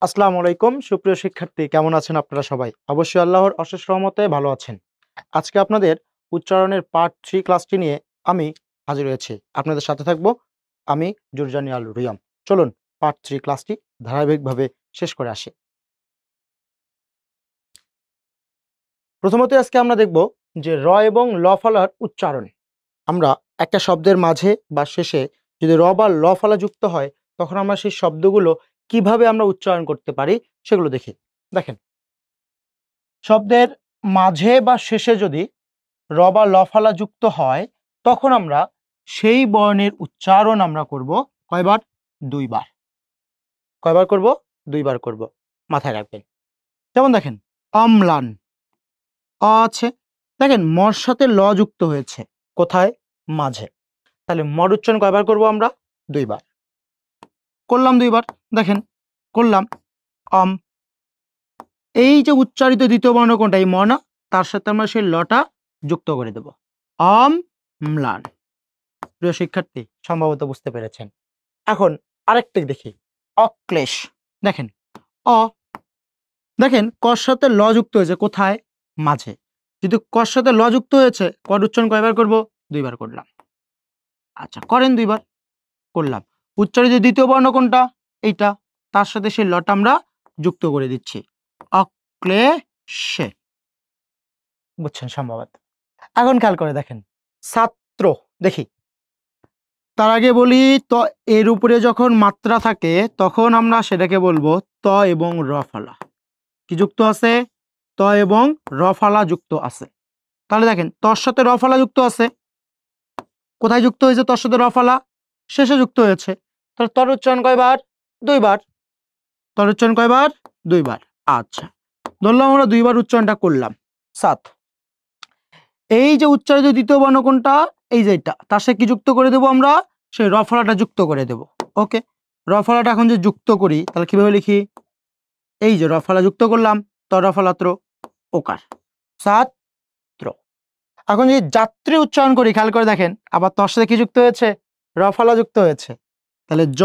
আসসালামু আলাইকুম সুপ্রিয় শিক্ষার্থী, কেমন আছেন আপনারা সবাই? অবশ্যই আল্লাহর অশেষ রহমতে ভালো আছেন। আজকে আপনাদের উচ্চারণের পার্ট 3 ক্লাসটি নিয়ে আমি হাজির হয়েছি। আপনাদের সাথে থাকবো আমি জুরজানি আল রিয়াম। চলুন পার্ট 3 ক্লাসটি ধারাবাহিকভাবে শেষ করে আসি। প্রথমত আজকে আমরা দেখব যে র এবং ল ফলার উচ্চারণ। আমরা একটা শব্দের মাঝে বা শেষে যদি র বা ল ফলা যুক্ত হয় তখন আমরা সেই শব্দগুলো কিভাবে আমরা উচ্চারণ করতে পারি সেগুলো দেখি। দেখেন, শব্দের মাঝে বা শেষে যদি র বা ল ফলা যুক্ত হয় তখন আমরা সেই বর্ণের উচ্চারণ আমরা করব কয়বার? দুইবার। কয়বার করব? দুইবার করব, মাথায় রাখবেন। যেমন দেখেন, অম্লান, অ আছে, দেখেন মর সাথে ল যুক্ত হয়েছে কোথায়? মাঝে। তাহলে মর উচ্চারণ কয়বার করব আমরা? দুইবার। করলাম দুইবার, দেখেন করলাম অম। এই যে উচ্চারিত দ্বিতীয় বর্ণ কোনটা? এই ম না, তার সাথে আমরা সেই লটা যুক্ত করে দেব, অম ম্লান। প্রিয় শিক্ষার্থী, সম্ভবত বুঝতে পেরেছেন। এখন আরেকটি দেখি, অক্লেশ। দেখেন অ, দেখেন কর সাথে ল যুক্ত হয়েছে কোথায়? মাঝে। যদি কর সাথে ল যুক্ত হয়েছে, কর উচ্চারণ কয়বার করব? দুইবার করলাম। আচ্ছা, করেন দুইবার। করলাম। উচ্চারিত দ্বিতীয় বর্ণ কোনটা? এইটা, তার সাথে সেই লটা আমরা যুক্ত করে দিচ্ছি, অক্লেশে। বুঝছেন সম্ভবত। এখন খেয়াল করে দেখেন, ছাত্র। দেখি, তার আগে বলি ত, এর উপরে যখন মাত্রা থাকে তখন আমরা সেটাকে বলবো ত এবং র ফলা। কি যুক্ত আছে? ত এবং র ফলা যুক্ত আছে। তাহলে দেখেন, তর সাথে র ফলা যুক্ত আছে। কোথায় যুক্ত হয়েছে তর সাথে র ফলা? শেষে যুক্ত হয়েছে। তাহলে তর উচ্চারণ কয়বার? দুইবার। তর উচ্চারণ কয়বার? দুইবার। আচ্ছা, ধরলাম আমরা দুইবার উচ্চারণটা করলাম। সাত। এই যে উচ্চারিত দ্বিতীয় বর্ণ কোনটা? এই যে এটা, তার সাথে কি যুক্ত করে দেবো আমরা? সেই র ফলাটা যুক্ত করে দেব। ওকে, র ফলাটা এখন যে যুক্ত করি তাহলে কিভাবে লিখি? এই যে র ফলা যুক্ত করলাম, ত র ফলাত্র ওকার, ছাত্র। এখন যদি যাত্রী উচ্চারণ করি, খেয়াল করে দেখেন, আবার তর সাথে কি যুক্ত হয়েছে? র ফলা যুক্ত হয়েছে। তাহলে জ।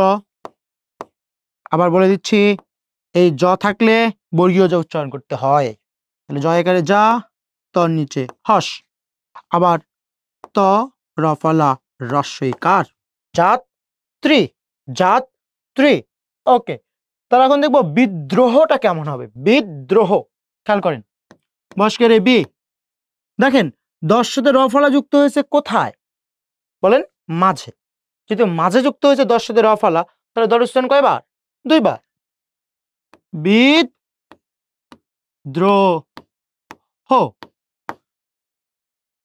আবার বলে দিচ্ছি, এই জ থাকলে বর্গীয় জ উচ্চারণ করতে হয়। তাহলে জ একারে যা, তর নিচে হস। আবার ত র ফলা রস্বইকার, যাত্রী, যাত্রী। ওকে, তাহলে এখন দেখবো বিদ্রোহটা কেমন হবে। বিদ্রোহ, খেয়াল করেন, বস্কের বি। দেখেন দশ সাথে র ফলা যুক্ত হয়েছে কোথায়? বলেন, মাঝে। যদি মাঝে যুক্ত হয়েছে দশ সাথে র ফলা, তাহলে দর উচ্চারণ কয়বার? দুইবার। বিদ্রোহ।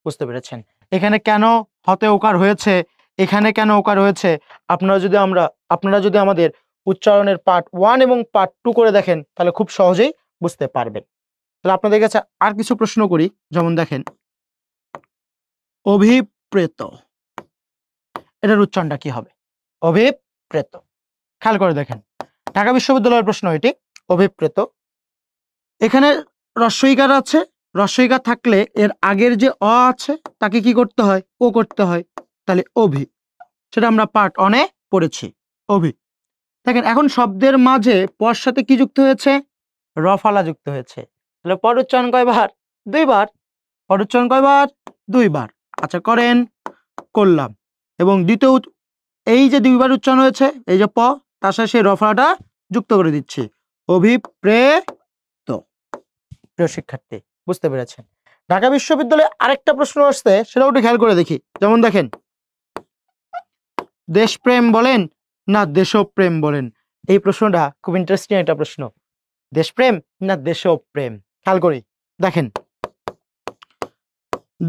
বুঝতে পেরেছেন এখানে কেন হতে ওকার হয়েছে, এখানে কেন ওকার হয়েছে? আপনারা যদি আমাদের উচ্চারণের পার্ট 1 এবং পার্ট 2 করে দেখেন তাহলে খুব সহজেই বুঝতে পারবেন। তাহলে আপনাদের কাছে আর কিছু প্রশ্ন করি। যেমন দেখেন, অভিপ্রেত, এটার উচ্চারণটা কি হবে? অভিপ্রেত। খেয়াল করে দেখেন, ঢাকা বিশ্ববিদ্যালয়ের প্রশ্ন এটি। অভিপ্রেত, এখানে রস্বইকার আছে। রস্বইকার থাকলে এর আগের যে অ আছে তাকে কি করতে হয়? ও করতে হয়। তাহলে অভি, সেটা আমরা পার্ট 1 এ পড়েছি। অভি। দেখেন এখন শব্দের মাঝে পর সাথে কি যুক্ত হয়েছে? র ফলা যুক্ত হয়েছে। তাহলে পর উচ্চারণ কয়বার? দুইবার। পর উচ্চারণ কয়বার? দুইবার। আচ্ছা, করেন। করলাম। এবং দ্বিতীয় এই যে দুইবার উচ্চারণ হয়েছে, এই যে প, তার সাথে সেই র ফলাটা যুক্ত করে দিচ্ছি, অভিপ্রেত। প্রিয় শিক্ষার্থী, বুঝতে পেরেছেন। ঢাকা বিশ্ববিদ্যালয়ে আরেকটা প্রশ্ন আসছে, সেটাও একটু খেয়াল করে দেখি। যেমন দেখেন, দেশপ্রেম বলেন না দেশপ্রেম বলেন? এই প্রশ্নটা খুব ইন্টারেস্টিং একটা প্রশ্ন। দেশপ্রেম না দেশপ্রেম? খেয়াল করি, দেখেন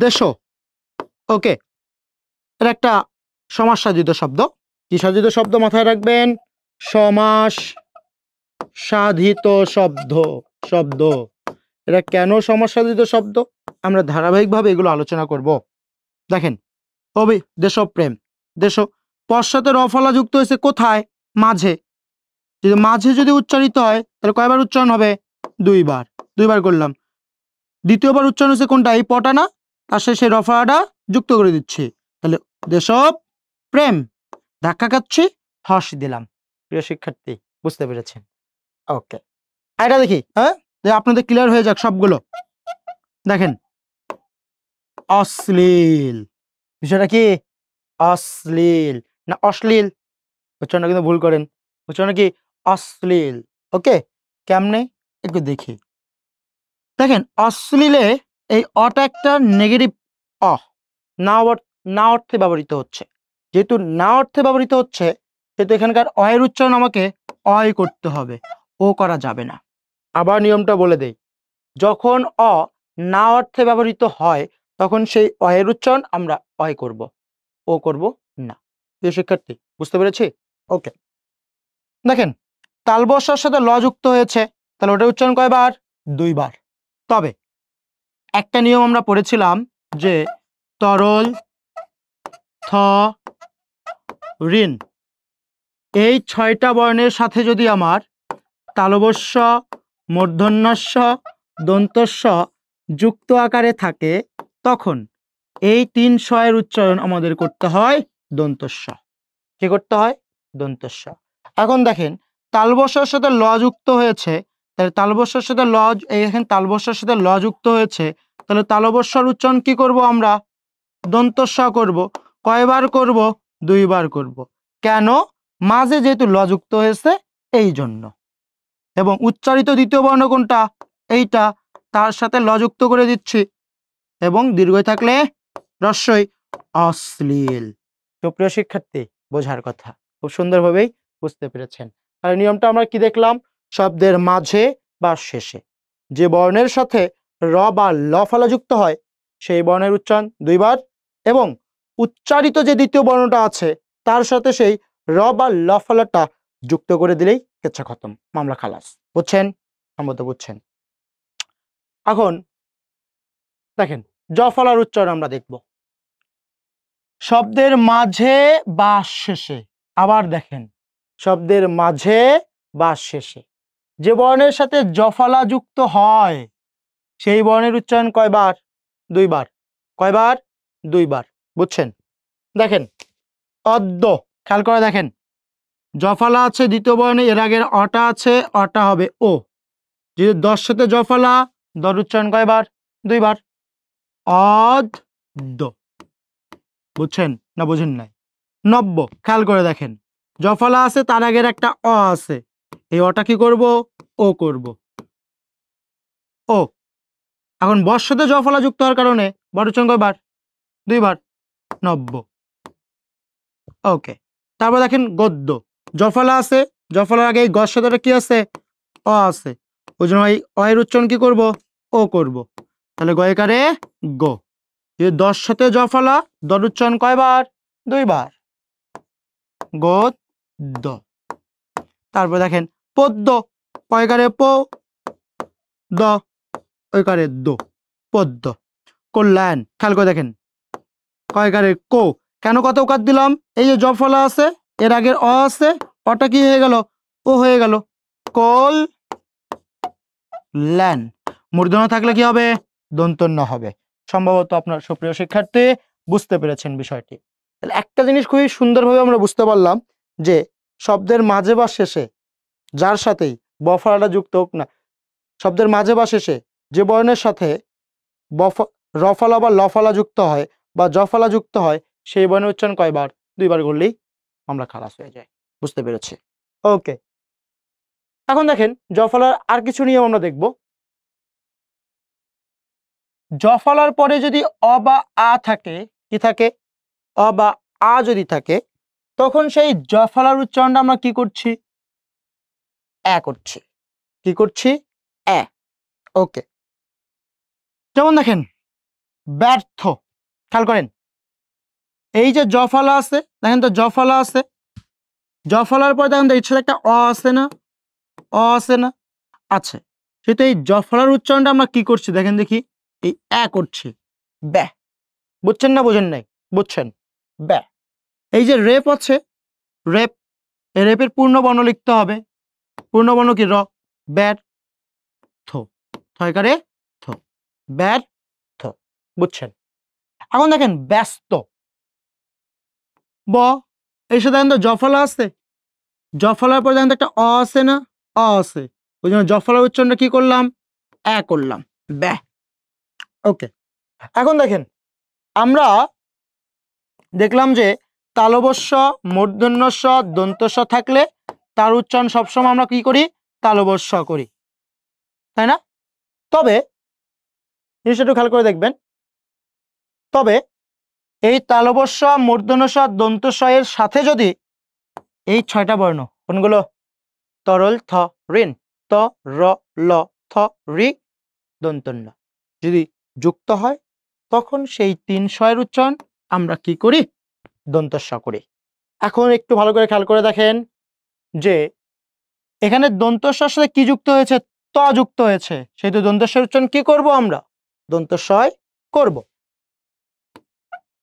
দেশ, ওকে, এটা একটা সমাস সাধিত শব্দ। কি সাধিত শব্দ? মাথায় রাখবেন, সমাস সাধিত শব্দ। শব্দ এটা কেন সমাস সাধিত শব্দ? আমরা ধারাবাহিকভাবে এগুলো আলোচনা করব। দেখেন, দেশপ্রেম, দেশ, পর সাথে র ফলা যুক্ত হয়েছে কোথায়? মাঝে। যদি মাঝে যদি উচ্চারিত হয় তাহলে কয়বার উচ্চারণ হবে? দুইবার। দুইবার করলাম। দ্বিতীয়বার উচ্চারণ হচ্ছে কোনটা? এই পটা না, তার সাথে সেই র ফলাটা যুক্ত করে দিচ্ছি। তাহলে দেশব প্রেম, ধাক্কা খাচ্ছি, হস দিলাম। প্রিয় শিক্ষার্থী, বুঝতে পেরেছেন। ওকে, এটা দেখি, হ্যাঁ, যে আপনাদের ক্লিয়ার হয়ে যাক সবগুলো। দেখেন, অশ্লীল, বিষয়টা কি? অশ্লীল না অশ্লীল? উচ্চারণটা কিন্তু ভুল করেন। উচ্চারণ কি? অশ্লীল। ওকে, কেমনে একটু দেখি। দেখেন, অশ্লীলে এই অটা একটা নেগেটিভ অ, না অর্থে ব্যবহৃত হচ্ছে। যেহেতু না অর্থে ব্যবহৃত হচ্ছে, সেহেতু এখানকার অয়ের উচ্চারণ আমাকে অয় করতে হবে, ও করা যাবে না। আবার নিয়মটা বলে দেই, যখন অ না অর্থে ব্যবহৃত হয়, তখন সেই অয়ের উচ্চারণ আমরা অয় করব, ও করব না। প্রিয় শিক্ষার্থী, বুঝতে পেরেছি? ওকে, দেখেন, তালবস্যার সাথে ল যুক্ত হয়েছে, তাহলে ওটা উচ্চারণ কয়বার? 2 বার। তবে একটা নিয়ম আমরা পড়েছিলাম যে তরল, থ, ঋণ, এই 6টা বর্ণের সাথে যদি আমার তালবস্য, মূর্ধন্যস্য, দন্তস্য যুক্ত আকারে থাকে, তখন এই 3 স্বয়ের উচ্চারণ আমাদের করতে হয় দন্তস্য। কি করতে হয়? দন্তস্য। এখন দেখেন, তালবস্যের সাথে ল যুক্ত হয়েছে, তাহলে তালবস্যের সাথে ল, এখানে তালবস্যের সাথে ল যুক্ত হয়েছে, তাহলে তালবস্যর উচ্চারণ কি করব আমরা? দন্তস্য করব। কয়বার করব? 2 বার করব। কেন? মাঝে যেহেতু ল যুক্ত হয়েছে, এই জন্য। এবং উচ্চারিত দ্বিতীয় বর্ণ কোনটা? এইটা, তার সাথে ল যুক্ত করে দিচ্ছি, এবং দীর্ঘই থাকলে হ্রস্বই, অশ্লীল। সুপ্রিয় শিক্ষার্থী, বোঝার কথা, খুব সুন্দরভাবেই বুঝতে পেরেছেন। আর নিয়মটা আমরা কি দেখলাম? শব্দের মাঝে বা শেষে যে বর্ণের সাথে র বা ল ফলা যুক্ত হয়, সেই বর্ণের উচ্চারণ 2 বার, এবং উচ্চারিত যে দ্বিতীয় বর্ণটা আছে, তার সাথে সেই র বা ল ফলাটা যুক্ত করে দিলেই কেচ্ছা খতম, মামলা খালাস। বুঝছেন? সম্ভবত বুঝছেন। এখন দেখেন, জ ফলার উচ্চারণ আমরা দেখব শব্দের মাঝে বা শেষে। আবার দেখেন, শব্দের মাঝে বা শেষে যে বর্ণের সাথে জফলা যুক্ত হয়, সেই বর্ণের উচ্চারণ কয়বার? 2 বার। কয়বার? 2 বার। বুঝছেন? দেখেন, অদ্য, খেয়াল করে দেখেন, জফলা আছে দ্বিতীয় বর্ণে, এর আগের অটা আছে, অটা হবে ও। যদি দর সাথে জফলা, দর উচ্চারণ কয়বার? 2 বার। অদ্য। বুঝছেন না বুঝেন নাই? নব্য, খেয়াল করে দেখেন, জফলা আছে, তার আগের একটা অ আছে, এই অটা কি করব? ও করব, ও। এখন বর সাথে জফলা যুক্ত হওয়ার কারণে বর উচ্চারণ কয়বার? 2 বার। নব্য। ওকে, তারপর দেখেন গদ্য, জফলা আছে, জফলার আগে এই গর সাথে কি আছে? অ আছে, ওই জন্য এই অ এর উচ্চারণ কি করব? ও করব। তাহলে গয়কারে গ। এই দর সাথে জফলা, দর উচ্চারণ কয়বার? 2 বার। গদ্য। তারপর দেখেন পদ্য, কয়কারে? প, দ, ওইকারে দো, পদ্য। কল্যাণ, খেয়াল করে দেখেন, কয়কারে? কো। কেন কত উকার দিলাম? এই যে জফলা আছে, এর আগের অ আছে, অটা কি হয়ে গেল? ও হয়ে গেল। কল ল্যান, মূর্ধন্য থাকলে কি হবে? দন্তন্য হবে। সম্ভবত আপনার সুপ্রিয় শিক্ষার্থী বুঝতে পেরেছেন বিষয়টি। তাহলে একটা জিনিস খুবই সুন্দরভাবে আমরা বুঝতে পারলাম যে শব্দের মাঝে বা শেষে যার সাথেই বফলাটা যুক্ত হোক না, শব্দের মাঝে বা শেষে যে বর্ণের সাথে রফলা বা লফলা যুক্ত হয় বা জফলা যুক্ত হয়, সেই বর্ণের উচ্চারণ কয়বার? 2 বার করলেই আমরা খালাস হয়ে যায়। বুঝতে পেরেছি? ওকে, এখন দেখেন, জফলার আর কিছু নিয়ম আমরা দেখব। জফলার পরে যদি অ বা আ থাকে, কি থাকে? অ বা আ যদি থাকে, তখন সেই জফলার উচ্চারণটা আমরা কি করছি? এ করছি। কি করছি? এ। ওকে, যেমন দেখেন, ব্যর্থ, খেয়াল করেন, এই যে জফলা আছে, দেখেন তো জফলা আছে, জফলার পরে দেখেন তো এর সাথে একটা অ আছে না? অ আছে না? আছে। সেটা এই জফলার উচ্চারণটা আমরা কি করছি? দেখেন দেখি, এই এ করছি, ব্যা। বুঝছেন না বুঝেন নাই? বুঝছেন? ব্যা। এই যে রেপ আছে, রেপ, এই রেপের পূর্ণ বর্ণ লিখতে হবে। পূর্ণ বর্ণ কি? র। ব্যর থ, থয়কারে থ, ব্যর থ। বুঝছেন? এখন দেখেন ব্যস্ত, ব, এই সাথে দেখেন তো জফলা আছে, জফলার পরে দেখেন তো একটা অ আছে না? অ আছে, ওই জন্য জফলার উচ্চারণটা কি করলাম, এ করলাম, বে। ওকে, এখন দেখেন আমরা দেখলাম যে তালবস্য, মূর্ধন্যস্ব, দন্তস্ব থাকলে তার উচ্চারণ সবসময় আমরা কি করি, তালবস্য করি, তাই না? তবে জিনিসটা একটু খেয়াল করে দেখবেন, তবে এই তালবস্য, মূর্ধন্যস্ব, দন্তস্ব এর সাথে যদি এই 6টা বর্ণ, কোনগুলো, তরল থ ঋণ, ত র ল থ রি দন্তন্য, যদি যুক্ত হয় তখন সেই 3 স্বয়ের উচ্চারণ আমরা কি করি, দন্তস্ব করি। এখন একটু ভালো করে খেয়াল করে দেখেন যে এখানে দন্তস্বর সাথে কি যুক্ত হয়েছে, ত যুক্ত হয়েছে, সেহেতু দন্তস্বর উচ্চারণ কি করব, আমরা দন্তস্বয় করব,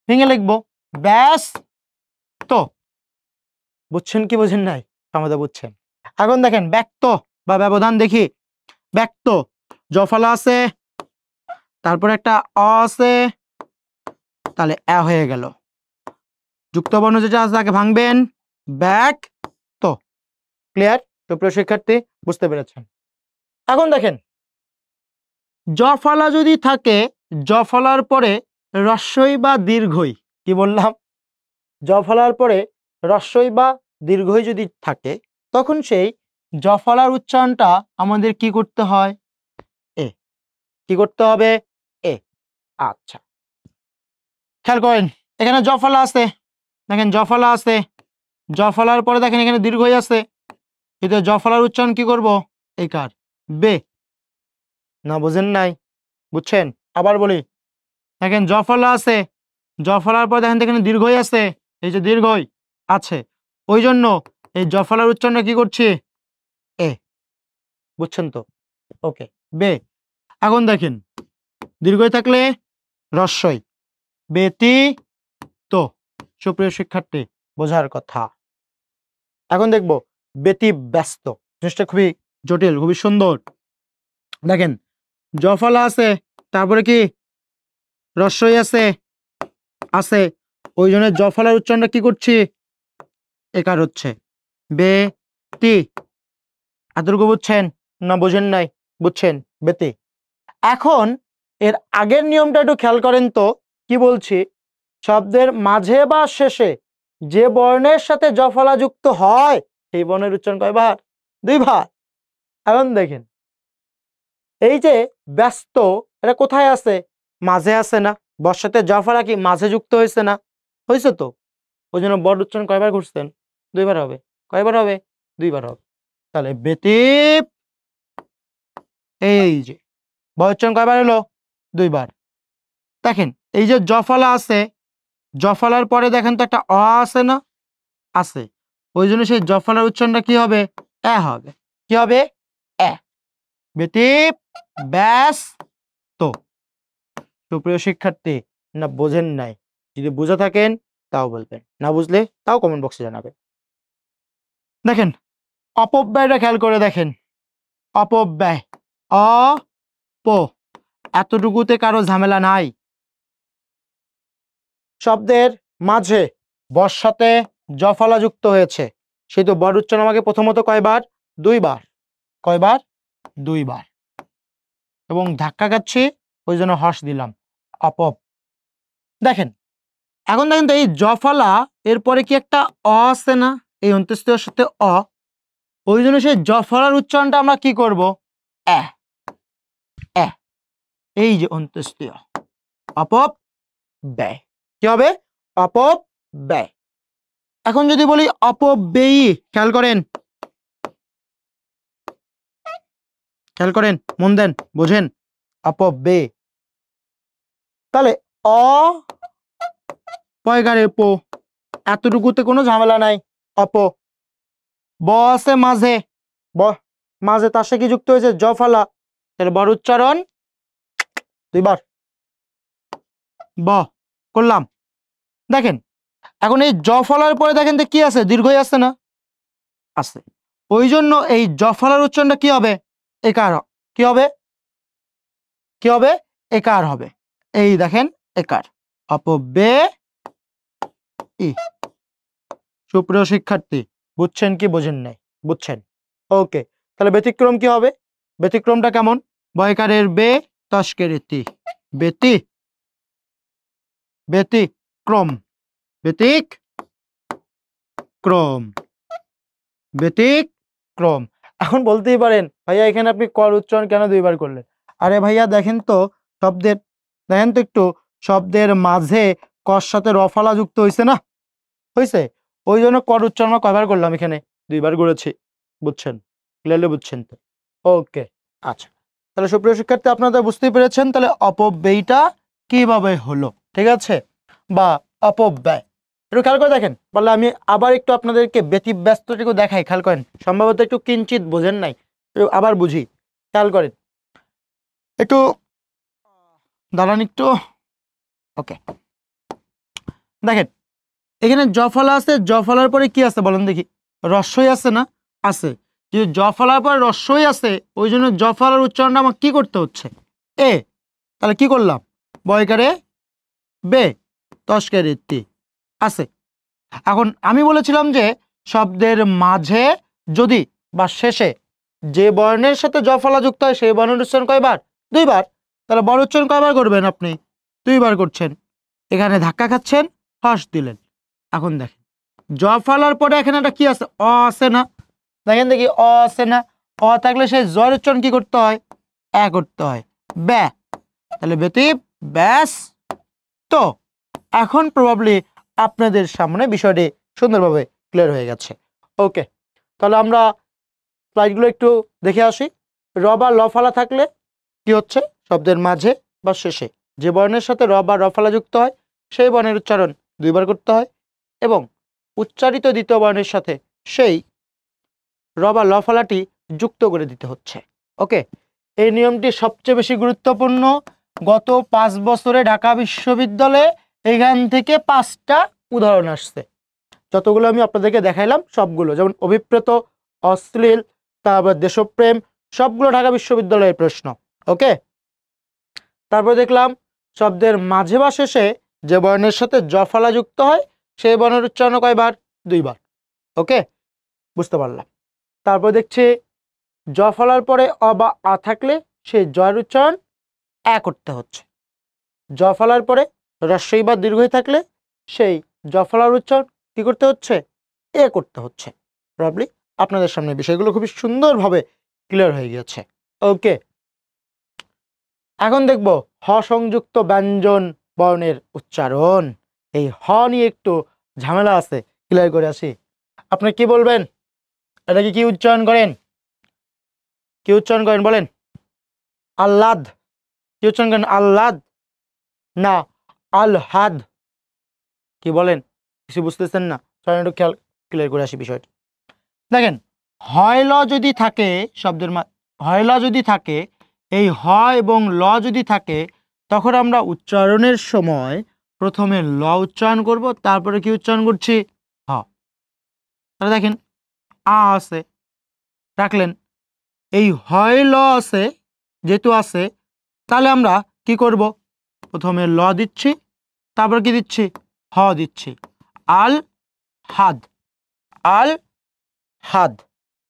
ভেঙে লিখবো ব্যাস। তো বুঝছেন কি বুঝেন নাই, আমাদের বুঝছেন। এখন দেখেন ব্যক্ত বা ব্যবধান দেখি, ব্যক্ত জফলা আছে, তারপর একটা অ আছে, তাহলে এ হয়ে গেল, যুক্ত বর্ণ যেটা আছে তাকে ভাঙবেন, ব্যাক তো। ক্লিয়ার? সুপ্রিয় শিক্ষার্থী, বুঝতে পেরেছেন? এখন দেখেন জফলা যদি থাকে, জফলার পরে হ্রস্বই বা দীর্ঘই, কি বললাম, জফলার পরে হ্রস্বই বা দীর্ঘই যদি থাকে তখন সেই জফলার উচ্চারণটা আমাদের কি করতে হয়, এ। কি করতে হবে, এ। আচ্ছা, খেয়াল করেন এখানে জফলা আছে, দেখেন জফলা আছে, জফলার পরে দেখেন এখানে দীর্ঘই আছে, কিন্তু জফলার উচ্চারণ কি করব, একার, বে। না বুঝেন নাই, বুঝছেন? আবার বলি, দেখেন জফলা আছে, জফলার পর দেখেন এখানে দীর্ঘই আছে, এই যে দীর্ঘই আছে, ওই জন্য এই জফলার উচ্চারণটা কি করছি, এ। বুঝছেন তো? ওকে, বে। এখন দেখেন দীর্ঘই থাকলে হ্রস্বই, বেতি তো। সুপ্রিয় শিক্ষার্থী, বোঝার কথা। এখন দেখব বেতি ব্যস্ত, জিনিসটা খুবই জটিল, খুবই সুন্দর। দেখেন জফলা আছে, তারপরে কি হ্রস্বই আছে, আছে, ওই জন্য জফলার উচ্চারণটা কি করছি, একার হচ্ছে, বে তি। এতটুকু বুঝছেন না বুঝেন নাই, বুঝছেন, বেতি। এখন এর আগের নিয়মটা একটু খেয়াল করেন তো, কি বলছি, শব্দের মাঝে বা শেষে যে বর্ণের সাথে জফলা যুক্ত হয় সেই বর্ণের উচ্চারণ কয়বার, 2 বার। এখন দেখেন এই যে ব্যস্ত, এটা কোথায় আছে, মাঝে আছে না, বর্ষাতে জফলা কি মাঝে যুক্ত হয়েছে না, হয়েছে তো, ওই জন্য বর্ণ উচ্চারণ কয়বার করছেন, 2 বার হবে। কয়বার হবে, 2 বার হবে। তাহলে বেতিপ, এই যে বচন কয়বার হলো, 2 বার। দেখেন এই যে জফলা আছে, জফলার পরে দেখেন তো একটা অ আছে না, আছে, ওই জন্য সেই জফলার উচ্চারণটা কি হবে, এ হবে। কি হবে, এ। বেতিপ ব্যাস তো। সুপ্রিয় শিক্ষার্থী, না বোঝেন নাই, যদি বুঝে থাকেন তাও বলবেন, না বুঝলে তাও কমেন্ট বক্সে জানাবেন। দেখেন অপব্যয়টা খেয়াল করে দেখেন, অপব্যয়, অ প, এতটুকুতে কারো ঝামেলা নাই। শব্দের মাঝে বর্ষাতে জফলা যুক্ত হয়েছে, সেহেতু বর উচ্চারণ আমাকে প্রথমত কয়বার, 2 বার। কয়বার, 2 বার। এবং ধাক্কা খাচ্ছি, ওই জন্য হর্ষ দিলাম, অপব। দেখেন এখন দেখেন তো এই জফলা এরপরে কি একটা অ আছে না, এই অন্ত্যেষ্টির সাথে অ, ওই জন্য সেই জফলার উচ্চারণটা আমরা কি করব, এ। এ, এই যে অন্ত্যেষ্টিয়, অপব ব্যয়, কি হবে, অপব ব্যয়। এখন যদি বলি অপব্যয়ী, খেয়াল করেন, খেয়াল করেন, মন দেন, বোঝেন, অপব্যয়, তাহলে অ পয়গারে পো, এতটুকুতে কোনো ঝামেলা নাই, অপ। ব আছে মাঝে, ব মাঝে তার সাথে কি যুক্ত হয়েছে, জফলা, তাহলে বর উচ্চারণ 2 বার, ব করলাম। দেখেন এখন এই জফলার পরে দেখেন তো কি আছে, দীর্ঘই আছে না, আছে, ওই জন্য এই জফলার উচ্চারণটা কি হবে, একার, কি হবে, কি হবে, একার হবে। এই দেখেন একার, অপব্যে ই। সুপ্রিয় শিক্ষার্থী, বুঝছেন কি বোঝেন নাই, বুঝছেন? ওকে, তাহলে ব্যতিক্রম কি হবে? ব্যতিক্রমটা কেমন? বয়কারের বে, তস্কের তি, ব্যতি, ব্যতিক্রম, ব্যতিক্রম, ব্যতিক্রম। এখন বলতেই পারেন ভাইয়া এখানে আপনি কর উচ্চারণ কেন দুইবার করলেন? আরে ভাইয়া দেখেন তো শব্দের, দেখেন তো একটু, শব্দের মাঝে কর সাথে রফালা যুক্ত হয়েছে না? হয়েছে, ওই জন্য কর উচ্চারণ কয়বার করলাম এখানে? দুইবার করেছি। বুঝছেন? ক্লিয়ারলি বুঝছেন তো? ওকে, আচ্ছা। তাহলে সুপ্রিয় শিক্ষার্থী আপনারা বুঝতেই পেরেছেন তাহলে অপব্যয়টা কিভাবে হলো, ঠিক আছে? বা অপব্যয় একটু খেয়াল করে দেখেন, বললে আমি আবার একটু আপনাদেরকে ব্যতিব্যস্তটুকু দেখাই, খেয়াল করেন, সম্ভবত একটু কিঞ্চিত বোঝেন নাই, একটু আবার বুঝি, খেয়াল করেন একটু, দাঁড়ান একটু। ওকে, দেখেন এখানে জফলা আছে, জফলার পরে কি আছে বলেন দেখি? রস্বই আছে না? আছে। যদি জফলার পরে রস্বই আছে, ওই জন্য জফলার উচ্চারণটা আমার কি করতে হচ্ছে? এ। তাহলে কি করলাম? বয়কারে বে, তস্কের তি আছে। এখন আমি বলেছিলাম যে শব্দের মাঝে যদি বা শেষে যে বর্ণের সাথে জফলা যুক্ত হয় সেই বর্ণের উচ্চারণ কয়বার? দুইবার। তাহলে বর্ণ উচ্চারণ কয়বার করবেন আপনি? দুইবার করছেন। এখানে ধাক্কা খাচ্ছেন, হস দিলেন। এখন দেখেন জফলার পরে এখানে একটা কি আছে? অ আছে না? দেখেন দেখি, অ আছে না? অ থাকলে সেই জয়ের উচ্চারণ কি করতে হয়? এ করতে হয়, ব্যা। তাহলে ব্যতি ব্যাস। তো এখন প্রবাবলি আপনাদের সামনে বিষয়টি সুন্দরভাবে ক্লিয়ার হয়ে গেছে। ওকে, তাহলে আমরা স্লাইডগুলো একটু দেখে আসি। র বা ল ফালা থাকলে কি হচ্ছে? শব্দের মাঝে বা শেষে যে বর্ণের সাথে র বা র ফালা যুক্ত হয় সেই বর্ণের উচ্চারণ দুইবার করতে হয়, এবং উচ্চারিত দ্বিতীয় বর্ণের সাথে সেই র বা ল ফালাটি যুক্ত করে দিতে হচ্ছে। ওকে, এই নিয়মটি সবচেয়ে বেশি গুরুত্বপূর্ণ। গত 5 বছরে ঢাকা বিশ্ববিদ্যালয়ে এখান থেকে 5টা উদাহরণ আসছে। যতগুলো আমি আপনাদেরকে দেখাইলাম সবগুলো, যেমন অভিপ্রেত, অশ্লীল, তারপর দেশপ্রেম, সবগুলো ঢাকা বিশ্ববিদ্যালয়ের প্রশ্ন। ওকে, তারপর দেখলাম শব্দের মাঝে বা শেষে যে বর্ণের সাথে জফলা যুক্ত হয় সেই বর্ণের উচ্চারণ কয়বার? দুইবার। ওকে, বুঝতে পারলাম। তারপর দেখছি জফলার পরে অ বা আ থাকলে সেই জয়ের উচ্চারণ এ করতে হচ্ছে। জফলার পরে হ্রস্বই বা দীর্ঘই থাকলে সেই জফলার উচ্চারণ কি করতে হচ্ছে? এ করতে হচ্ছে। প্রবলি আপনাদের সামনে বিষয়গুলো খুবই সুন্দরভাবে ক্লিয়ার হয়ে গেছে। ওকে, এখন দেখব হ সংযুক্ত ব্যঞ্জন বর্ণের উচ্চারণ। এই হ নিয়ে একটু ঝামেলা আছে, ক্লিয়ার করে আসি। আপনি কি বলবেন? এটাকে কি উচ্চারণ করেন? কি উচ্চারণ করেন বলেন? আহ্লাদ। কি উচ্চারণ করেন? আহ্লাদ না আলহাদ? কি বলেন? কিছু বুঝতেছেন না? চলেন একটু খেয়াল ক্লিয়ার করে আসি বিষয়টা। দেখেন, হয় ল যদি থাকে শব্দের হয় ল যদি থাকে, এই হ এবং ল যদি থাকে, তখন আমরা উচ্চারণের সময় প্রথমে ল উচ্চারণ করব, তারপরে কি উচ্চারণ করছি? হ। তাহলে দেখেন আ আছে, রাখলেন। এই হয় ল আছে, যেহেতু আছে, তাহলে আমরা কি করব? প্রথমে ল দিচ্ছি, তারপর কি দিচ্ছি? হ দিচ্ছি। আল হাদ, আল হাদ।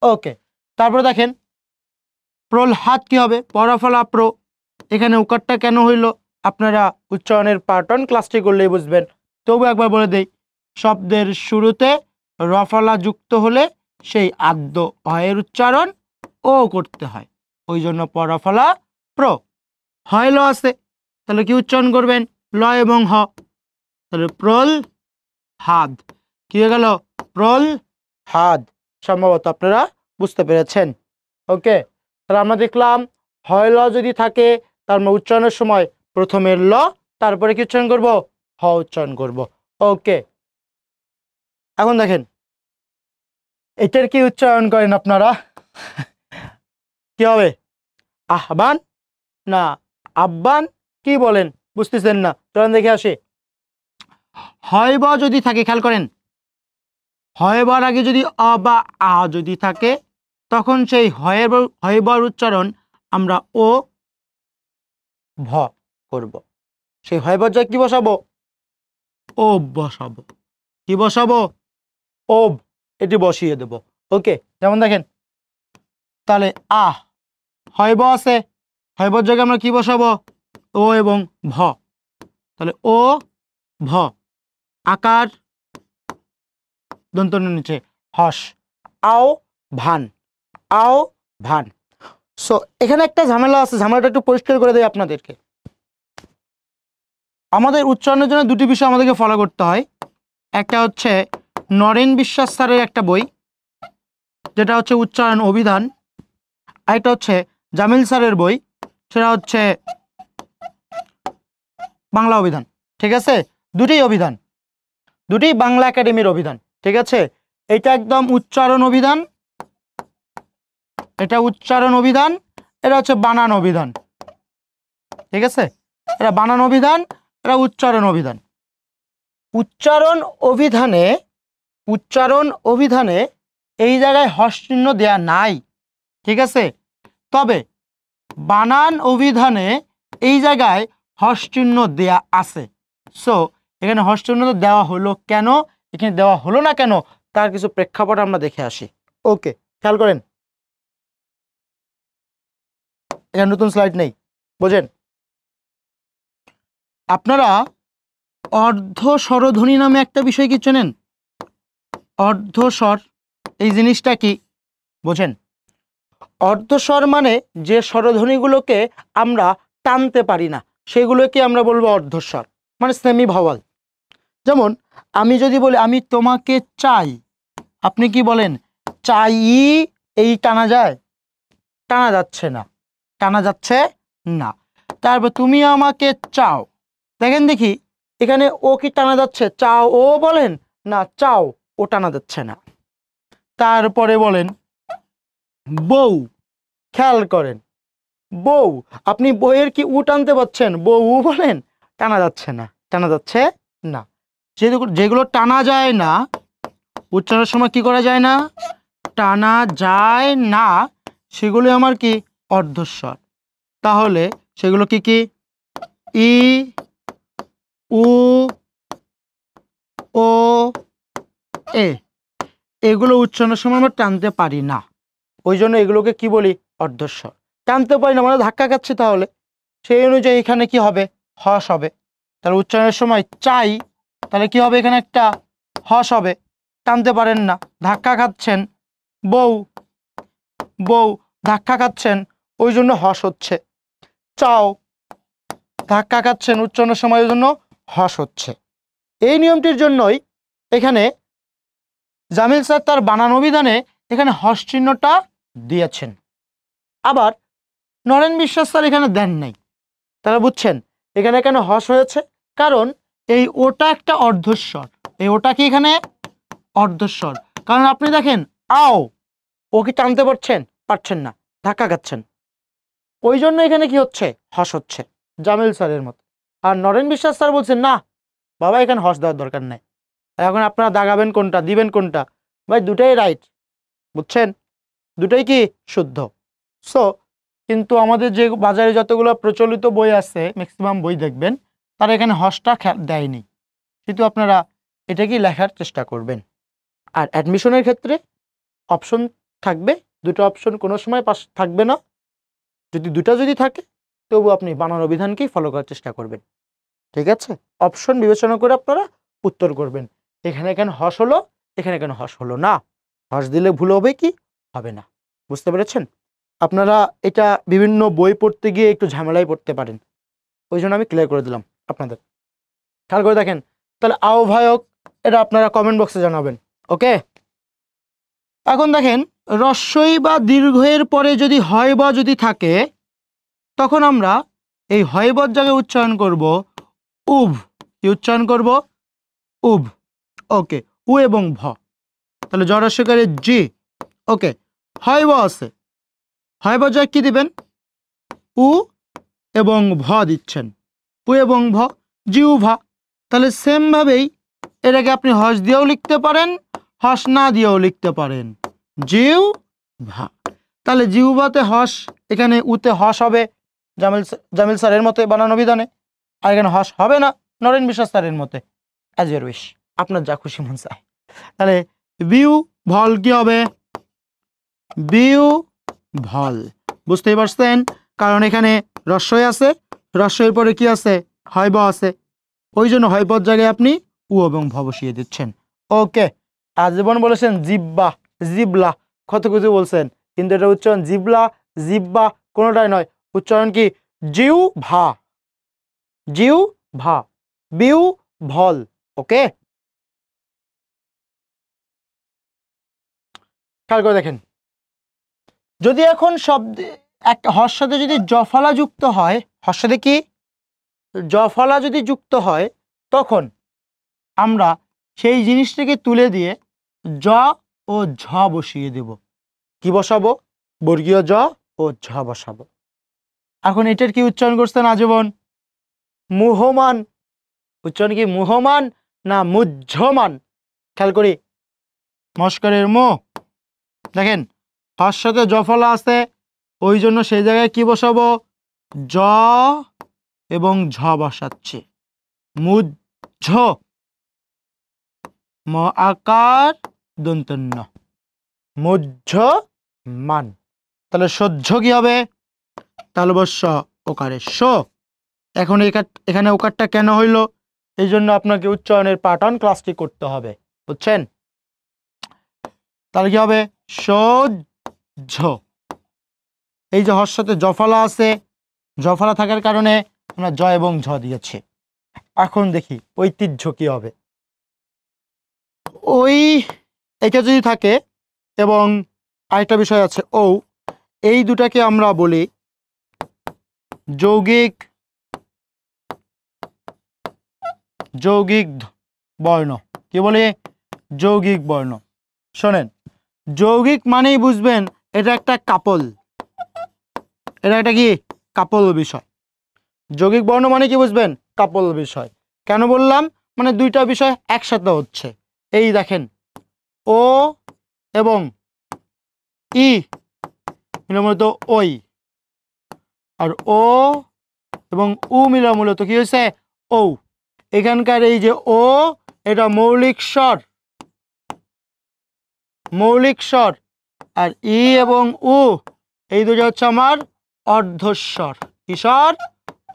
ওকে, তারপরে দেখেন প্রলহাদ কি হবে? পরফলা প্র। এখানে উকারটা কেন হইল? আপনারা উচ্চারণের পার্টন ক্লাসটি করলেই বুঝবেন, তবু একবার বলে দেই। শব্দের শুরুতে রফলা যুক্ত হলে সেই আদ্য অয়ের উচ্চারণ ও করতে হয়, ওই জন্য পরফলা প্র। হয় ল আছে, তাহলে কি উচ্চারণ করবেন? ল এবং হ। তাহলে প্রল হাদ কি হয়ে গেল? প্রল হাদ। সম্ভবত আপনারা বুঝতে পেরেছেন। ওকে, তাহলে আমরা দেখলাম হয় ল যদি থাকে তার মানে উচ্চারণের সময় প্রথমে ল, তারপরে কি উচ্চারণ করব? হ উচ্চারণ করব। ওকে, এখন দেখেন এটার কি উচ্চারণ করেন আপনারা? কি হবে? আহ্বান না আহ্বান? কি বলেন? বুঝতেছেন না? চলেন দেখে আসি। হয় বা যদি থাকে, খেয়াল করেন, হয় বার আগে যদি অ বা আ যদি থাকে, তখন সেই হয় বার উচ্চারণ আমরা ও ভ করব। সেই হয় বার কি বসাবো? ও বসাবো। কি বসাবো? ওব, এটি বসিয়ে দেব। ওকে, যেমন দেখেন তাহলে আহ, হয়ব আছে, হয়বর জায়গায় আমরা কি বসাবো? ও এবং ভ। তাহলে ও ভ, আকার দন্তন্য নিচে হস, আও ভান, আও ভান। সো এখানে একটা ঝামেলা আছে, ঝামেলাটা একটু পরিষ্কার করে দেয় আপনাদেরকে। আমাদের উচ্চারণের জন্য দুটি বিষয় আমাদেরকে ফলো করতে হয়। একটা হচ্ছে নরেন বিশ্বাস স্যারের একটা বই, যেটা হচ্ছে উচ্চারণ অভিধান। আরেকটা হচ্ছে জামিল স্যারের বই, সেটা হচ্ছে বাংলা অভিধান। ঠিক আছে, দুটোই অভিধান, দুটোই বাংলা একাডেমির অভিধান। ঠিক আছে, এটা একদম উচ্চারণ অভিধান, এটা উচ্চারণ অভিধান, এটা হচ্ছে বানান অভিধান। ঠিক আছে, এটা বানান অভিধান, এটা উচ্চারণ অভিধান। উচ্চারণ অভিধানে, উচ্চারণ অভিধানে এই জায়গায় হস চিহ্ন দেয়া নাই। ঠিক আছে, তবে বানান অভিধানে এই জায়গায় হস চিহ্ন দেয়া আছে। সো এখানে হস চিহ্ন দেওয়া হলো কেন, এখানে দেওয়া হলো না কেন, তার কিছু প্রেক্ষাপট আমরা দেখে আসি। ওকে, খেয়াল করেন, এখানে নতুন স্লাইড নেই, বোঝেন। আপনারা অর্ধ স্বরধ্বনি নামে একটা বিষয় কি চেনেন? অর্ধস্বর এই জিনিসটা কি বোঝেন? অর্ধস্বর মানে যে স্বরধ্বনিগুলোকে আমরা টানতে পারি না, সেগুলোকে আমরা বলবো অর্ধস্বর, মানে সেমি ভাওয়াল। যেমন আমি যদি বলি আমি তোমাকে চাই, আপনি কি বলেন? চাই, এই টানা যায়? টানা যাচ্ছে না, টানা যাচ্ছে না। তারপর তুমি আমাকে চাও, দেখেন দেখি এখানে ও কি টানা যাচ্ছে? চাও ও বলেন না, চাও ও টানা যাচ্ছে না। তারপরে বলেন বউ, খেয়াল করেন বউ, আপনি বইয়ের কি উ টানতে পারছেন? বউ বলেন, টানা যাচ্ছে না, টানা যাচ্ছে না। যেগুলো টানা যায় না, উচ্চারণের সময় কি করা যায় না, টানা যায় না, সেগুলো আমার কি অর্ধস্বর। তাহলে সেগুলো কি কি? ই, উ, ও, এ, এগুলো উচ্চারণের সময় আমরা টানতে পারি না, ওই জন্য এগুলোকে কি বলি? অর্ধস্বর। টানতে পারি না মানে ধাক্কা খাচ্ছি, তাহলে সেই অনুযায়ী এখানে কি হবে? হস হবে। তাহলে উচ্চারণের সময় চাই, তাহলে কি হবে? এখানে একটা হস হবে। টানতে পারেন না, ধাক্কা খাচ্ছেন। বউ, বউ ধাক্কা খাচ্ছেন, ওই জন্য হস হচ্ছে। চাও, ধাক্কা খাচ্ছেন, উচ্চারণের সময় ওই জন্য হস হচ্ছে। এই নিয়মটির জন্যই এখানে জামিল স্যার তার বানান অভিধানে এখানে হস চিহ্নটা দিয়েছেন। আবার নরেন বিশ্বাস স্যার এখানে দেন নাই। তারা বুঝছেন এখানে কেন হস হয়েছে? কারণ এই ওটা একটা অর্ধস্বর, এই ওটা কি এখানে অর্ধস্বর। কারণ আপনি দেখেন আও, ও কি টানতে পারছেন? পারছেন না, ধাক্কা খাচ্ছেন, ওই জন্য এখানে কি হচ্ছে? হস হচ্ছে, জামিল স্যারের মতো। আর নরেন বিশ্বাস স্যার বলছেন না বাবা, এখানে হস দেওয়ার দরকার নেই। এখন আপনারা দাগাবেন কোনটা, দিবেন কোনটা? ভাই দুটাই রাইট, বুঝছেন, দুটাই কি শুদ্ধ। সো কিন্তু আমাদের যে বাজারে যতগুলো প্রচলিত বই আছে, ম্যাক্সিমাম বই দেখবেন তারা এখানে হসটা দেয়নি, কিন্তু আপনারা এটা কি লেখার চেষ্টা করবেন। আর অ্যাডমিশনের ক্ষেত্রে অপশন থাকবে, দুটো অপশন কোনো সময় পাস থাকবে না। যদি দুটা যদি থাকে তবু আপনি বানান অভিধানকেই ফলো করার চেষ্টা করবেন। ঠিক আছে, অপশন বিবেচনা করে আপনারা উত্তর করবেন। এখানে কেন হস হলো, এখানে কেন হস হলো না, হস দিলে ভুল হবে কি হবে না, বুঝতে পেরেছেন? আপনারা এটা বিভিন্ন বই পড়তে গিয়ে একটু ঝামেলায় পড়তে পারেন, ওই জন্য আমি ক্লিয়ার করে দিলাম আপনাদের। খেয়াল করে দেখেন, তাহলে আহ্বায়ক এটা আপনারা কমেন্ট বক্সে জানাবেন। ওকে, এখন দেখেন রস্বই বা দীর্ঘের পরে যদি হয় বা যদি থাকে, তখন আমরা এই হয়বর জায়গায় উচ্চারণ করব উভ। কি উচ্চারণ করব? উভ। ওকে, উ এবং ভ। তাহলে জড়স্বকারে জি। ওকে, হয়ব আছে, হয়ব জায়গায় কি দিবেন? উ এবং ভ দিচ্ছেন, উ এবং ভ, জিহ্বা। তাহলে সেম ভাবেই এটাকে আপনি হস দিয়েও লিখতে পারেন, হস না দিয়েও লিখতে পারেন, জিহ্বা। তাহলে জিহ্বাতে হস, এখানে উতে হস হবে জামিল স্যারের মতে বানান অভিধানে, আর এখানে হস হবে না নরেন বিশ্বাস স্যারের মতে। অ্যাজ ইউর উইশ, আপনার যা খুশি মন চায়। তাহলে বিউ ভল কি হবে? বিউ ভল। বুঝতেই পারছেন, কারণ এখানে রস্বই আছে, রস্বইয়ের পরে কি আছে, হয়ব আছে, ওই জন্য হয়পর জায়গায় আপনি উ এবং ভ বসিয়ে দিচ্ছেন। ওকে। আর যেমন বলেছেন জিব্বা, জিবলা, কত কিছু বলছেন, কিন্তু এটা উচ্চারণ জিবলা, জিব্বা কোনোটাই নয়, উচ্চারণ কি জিউ ভা, জিউ ভা, বিউ ভল। ওকে, খেয়াল করে দেখেন, যদি এখন শব্দ এক হর সাথে যদি জফলা যুক্ত হয়, হর সাথে কি জফলা যদি যুক্ত হয়, তখন আমরা সেই জিনিসটাকে তুলে দিয়ে জ ও ঝ বসিয়ে দেব। কি বসাবো? বর্গীয় জ ও ঝ বসাবো। এখন এটার কি উচ্চারণ করছেন আজীবন? মুহমান। উচ্চারণ কি মুহমান না মুহ্যমান? খেয়াল করি, মস্করের মো, দেখেন হর সাথে জফলা আছে, ওই জন্য সেই জায়গায় কি বসাবো? জ এবং ঝ বসাচ্ছি। মুহ্য, ম আকার দন্তন্য, মুহ্য মান। তাহলে সহ্য কি হবে? তালবস্য ওকারে স। এখন এখানে ওকারটা কেন হইল? এই জন্য আপনাকে উচ্চারণের পাঠন ক্লাসটি করতে হবে, বুঝছেন? তাহলে কি হবে? সহ্য। এই যে হর সাথে জফলা আছে, জফলা থাকার কারণে আমরা জ এবং ঝ দিয়েছি। এখন দেখি ঐতিহ্য কি হবে। ওই এটা যদি থাকে এবং আরেকটা বিষয় আছে ও, এই দুটাকে আমরা বলি যৌগিক, যৌগিক বর্ণ। কি বলে? যৌগিক বর্ণ। শোনেন, যৌগিক মানেই বুঝবেন এটা একটা কাপল, এটা একটা কি কাপল বিষয়। যৌগিক বর্ণ মানে কি বুঝবেন? কাপল বিষয়। কেন বললাম? মানে দুইটা বিষয় একসাথে হচ্ছে। এই দেখেন ও এবং ই মিলে মূলত ওই, আর ও এবং উ মিলে মূলত কি হয়েছে? ও। এখানকার এই যে ও, এটা মৌলিক স্বর, মৌলিক স্বর, আর ই এবং উ এই দুটো হচ্ছে আমার অর্ধস্বর। কি স্বর?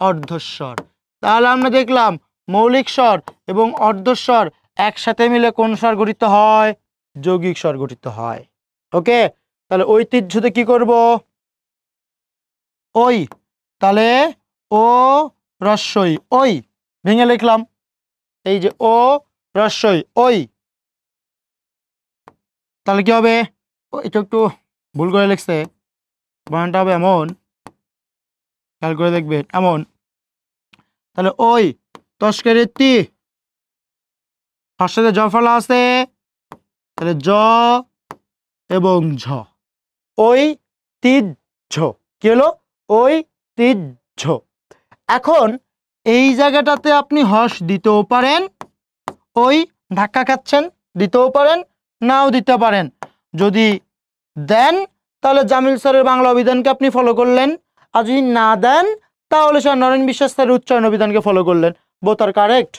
অর্ধস্বর। তাহলে আমরা দেখলাম মৌলিক স্বর এবং অর্ধস্বর একসাথে মিলে কোন স্বর গঠিত হয়? যৌগিক স্বর গঠিত হয়। ওকে, তাহলে ঐতিহ্যতে কি করব? ওই, তাহলে ও রস্বই ওই, ভেঙে লিখলাম, এই যে ও রস্বই ওই। তাহলে কি হবে? এটা একটু ভুল করে লিখছে, বানানটা হবে এমন, খেয়াল করে দেখবেন এমন। তাহলে ওই তস্করের তি, হর সাথে জ ফলা আছে, তাহলে জ এবং ঝ, ওই তিহ্য। কি হলো? ওই তিহ্য। এখন এই জায়গাটাতে আপনি হর্ষ দিতেও পারেন, ওই ধাক্কা খাচ্ছেন, দিতেও পারেন, নাও দিতে পারেন। যদি দেন তাহলে জামিল স্যারের বাংলা অভিধানকে আপনি ফলো করলেন, আর যদি না দেন তাহলে স্যার নরেন বিশ্বাস স্যারের উচ্চারণ অভিধানকে ফলো করলেন। বোথ আর কারেক্ট।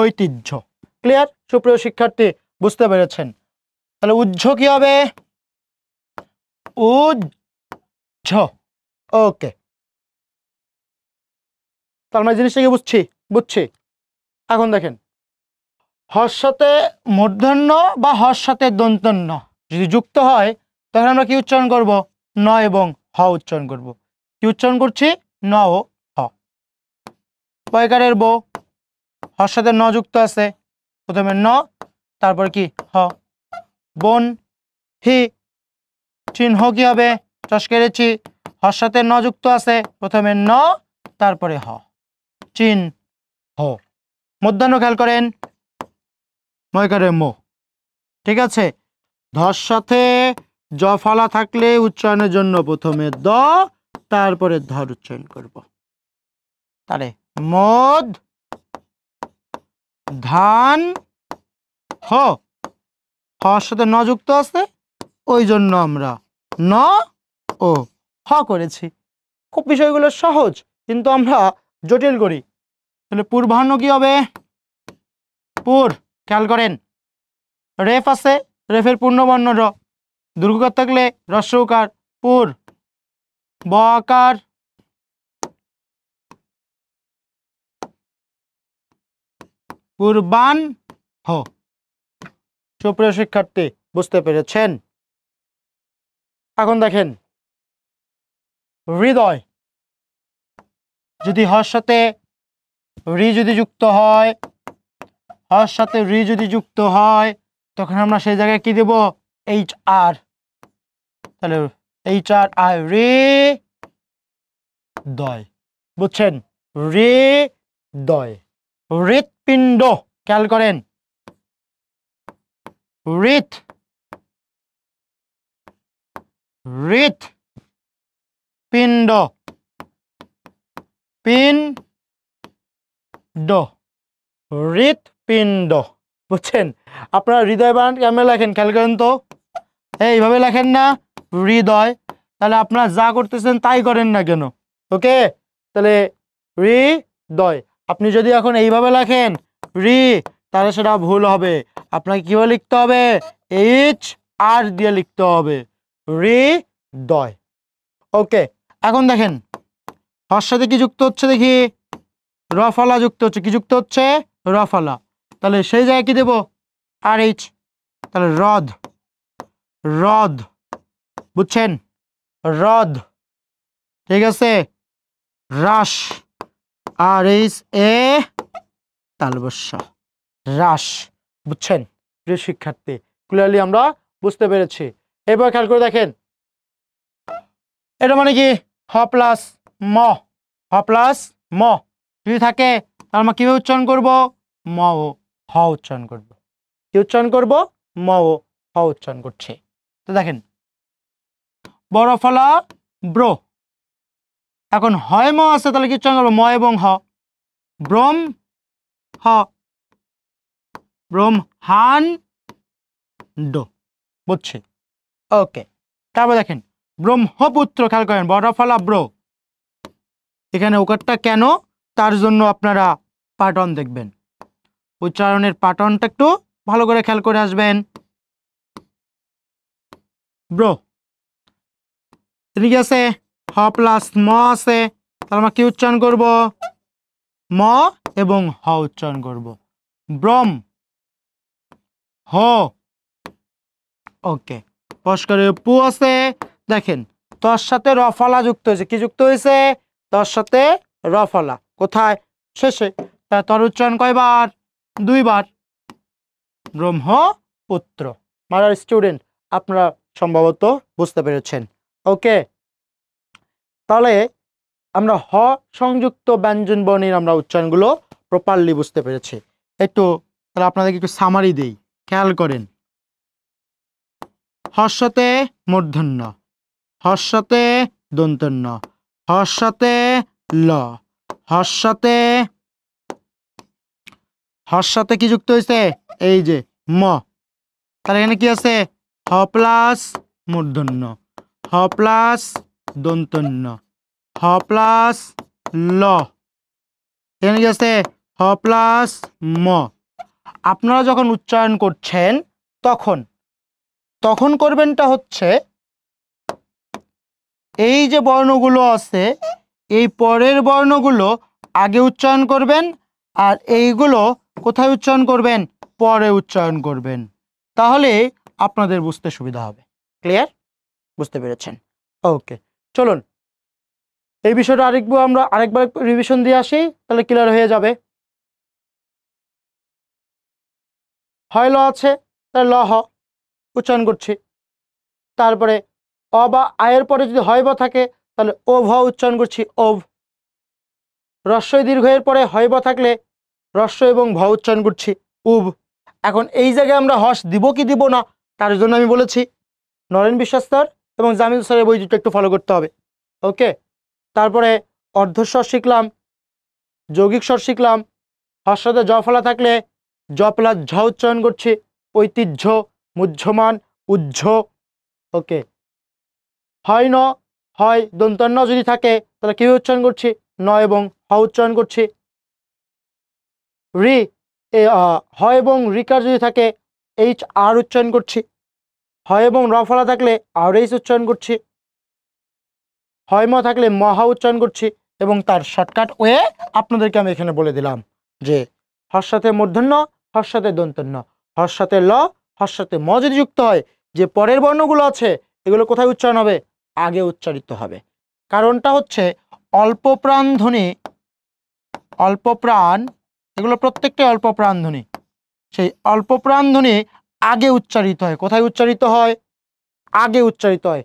ঐতিহ্য। ক্লিয়ার? সুপ্রিয় শিক্ষার্থী, বুঝতে পেরেছেন? তাহলে উজ্জ কি হবে? উজ্জ। ওকে, তার মানে জিনিসটা কি বুঝছি? বুঝছি। এখন দেখেন, হর সাথে মূর্ধন্য বা হর সাথে দন্তন্য যদি যুক্ত হয়, তখন আমরা কি উচ্চারণ করব? ন এবং হ উচ্চারণ করব। কি উচ্চারণ করছি? ন ও হ। পয়কারের বো, হর সাথে ন যুক্ত আছে, প্রথমে ন, তারপর কি হ। বন হি, চিহ্ন কি হবে? চস্কেরেছি, হর সাথে ন যুক্ত আছে, প্রথমে ন, তারপরে হ, চিন হ। মধ্যাহ্ন খেয়াল করেন, ময়কারের মো। ঠিক আছে, ধর সাথে জ ফলা থাকলে উচ্চারণের জন্য প্রথমে দ, তারপরে ধর উচ্চারণ করব। তাহলে মদ ধান হ, হর সাথে ন যুক্ত আছে, ওই জন্য আমরা ন ও হ করেছি। খুব বিষয়গুলো সহজ, কিন্তু আমরা জটিল করি। তাহলে পূর্বাহ্ন কি হবে? পুর, খেয়াল করেন, রেফ আছে, রেফের পূর্ণবর্ণ র, দীর্ঘকার থাকলে হ্রস্ব উকার পুর, ব আকার পূর্বান হ। সুপ্রিয় শিক্ষার্থী, বুঝতে পেরেছেন? এখন দেখেন হৃদয় যদি হর সাথে রি যদি যুক্ত হয়, হর সাথে রি যদি যুক্ত হয়, তখন আমরা সেই জায়গায় কি দেব? H R. তাহলে এইচ আর আই রে দয়। বুঝছেন? রে দয়। হৃৎপিণ্ড, খেয়াল করেন, হৃৎ হৃৎ পিণ্ড, পিণ্ড, হৃৎপিণ্ড। বুঝছেন? আপনারা হৃদয় বানান কেমন লেখেন খেয়াল করেন তো। এইভাবে লেখেন না হৃদয়, তাহলে আপনারা যা করতেছেন তাই করেন না কেন? ওকে, তাহলে হৃদয়। আপনি যদি এখন এইভাবে লেখেন রি, তাহলে সেটা ভুল হবে। আপনাকে কিভাবে লিখতে হবে? এইচ আর দিয়ে লিখতে হবে, হৃদয়। ওকে, এখন দেখেন হর সাথে কি যুক্ত হচ্ছে দেখি? রফলা যুক্ত হচ্ছে। কি যুক্ত হচ্ছে? রফলা। তাহলে সেই জায়গায় কি দেব? আর এইচ। তাহলে হ্রদ, হ্রদ। বুঝছেন? হ্রদ। ঠিক আছে, হ্রাস, আর এইচ এ তালবস্য, হ্রাস। বুঝছেন প্রিয় শিক্ষার্থী? ক্লিয়ারলি আমরা বুঝতে পেরেছি। এবার খেয়াল করে দেখেন, এটা মানে কি? হ প্লাস ম, হ প্লাস ম যদি থাকে, তাহলে আমরা কিভাবে উচ্চারণ করব? ম ও হ উচ্চারণ করব। কি উচ্চারণ করব? ম ও হ উচ্চারণ করছে। তো দেখেন বড় ফলা ব্রো, এখন হয় ম আছে, তাহলে কি উচ্চারণ করবো? ম এবং হ। ব্রহ্ম হ, ব্রহ্মাণ্ড। বুঝছি? ওকে, তারপর দেখেন ব্রহ্মপুত্র, খেয়াল করেন বড় ফলা ব্রো। এখানে ওকারটা কেন, তার জন্য আপনারা প্যাটার্ন দেখবেন, উচ্চারণের প্যাটার্নটা একটু ভালো করে খেয়াল করে আসবেন। ব্রো, ঠিক আছে, হ প্লাস ম আছে, তাহলে আমরা কি উচ্চারণ করব? ম এবং হ উচ্চারণ করব, ব্রহ্ম হ। ওকে, পস্করে পু আছে, দেখেন তোর সাথে রফলা যুক্ত হয়েছে। কি যুক্ত হয়েছে? তোর সাথে রফলা। কোথায়? শেষে। তা তোর উচ্চারণ কয়বার? 2 বার, ব্রহ্মপুত্র। মারার স্টুডেন্ট, আপনারা সম্ভবত বুঝতে পেরেছেন। ওকে, তাহলে আমরা হ সংযুক্ত ব্যঞ্জন বর্ণের আমরা উচ্চারণগুলো প্রপারলি বুঝতে পেরেছি। একটু তাহলে আপনাদেরকে একটু সামারি দেই, খেয়াল করেন। হর্ষতে মূর্ধন্য, হর্ষতে দন্তন্য, হর্ষতে ল, হর্ষতে, হর্ষতে কি যুক্ত হয়েছে? এই যে ম। তাহলে এখানে কি আছে? হ প্লাস মূর্ধন্য, হ প্লাস দন্তন্য, হ প্লাস ল। এখানে কি আছে? হ প্লাস ম। আপনারা যখন উচ্চারণ করছেন তখন তখন করবেনটা হচ্ছে, এই যে বর্ণগুলো আছে এই পরের বর্ণগুলো আগে উচ্চারণ করবেন, আর এইগুলো কোথায় উচ্চারণ করবেন? পরে উচ্চারণ করবেন। তাহলে আপনাদের বুঝতে সুবিধা হবে। ক্লিয়ার? বুঝতে পেরেছেন? ওকে, চলুন এই বিষয়টা আরেকবার রিভিশন দিয়ে আসি, তাহলে ক্লিয়ার হয়ে যাবে। হয় ল আছে, তাহলে ল হ উচ্চারণ করছি। তারপরে অ বা আয়ের পরে যদি হয় বা থাকে, তাহলে ও ভ উচ্চারণ করছি, ওভ। হ্রস্বই দীর্ঘের পরে হয় বা থাকলে হ্রস্ব এবং ভ উচ্চারণ করছি, উভ। এখন এই জায়গায় আমরা হস দিব কি দিব না, তার জন্য আমি বলেছি নরেন বিশ্বাস স্যার এবং জামিল স্যারের বই দুটো একটু ফলো করতে হবে। ওকে, তারপরে অর্ধস্বর শিখলাম, যৌগিক স্বর শিখলাম। হর্ষতে জ ফলা থাকলে জ প্লাস ঝ উচ্চারণ করছি, ঐতিহ্য, মুহ্যমান, উজ্জ। ওকে, হয় ন, হয় দন্তন্য যদি থাকে, তাহলে কিভাবে উচ্চারণ করছি? ন এবং হ উচ্চারণ করছি। রি, হয় এবং রিকার যদি থাকে এইচ আর উচ্চারণ করছি। হয় এবং র ফলা থাকলে আওরেজ উচ্চারণ করছি, হয় ম থাকলে মহা উচ্চারণ করছি, এবং তার শর্টকাট ওয়ে আপনাদেরকে আমি এখানে বলে দিলাম যে হর সাথে মূর্ধন্য, হর সাথে দন্তন্য, হর সাথে ল, হর সাথে ম যদি যুক্ত হয়, যে পরের বর্ণগুলো আছে এগুলো কোথায় উচ্চারণ হবে? আগে উচ্চারিত হবে। কারণটা হচ্ছে অল্প প্রাণ ধ্বনি, অল্প প্রাণ, এগুলো প্রত্যেকটাই অল্প প্রাণ ধ্বনি, সেই অল্প প্রাণ ধ্বনি আগে উচ্চারিত হয়। কোথায় উচ্চারিত হয়? আগে উচ্চারিত হয়,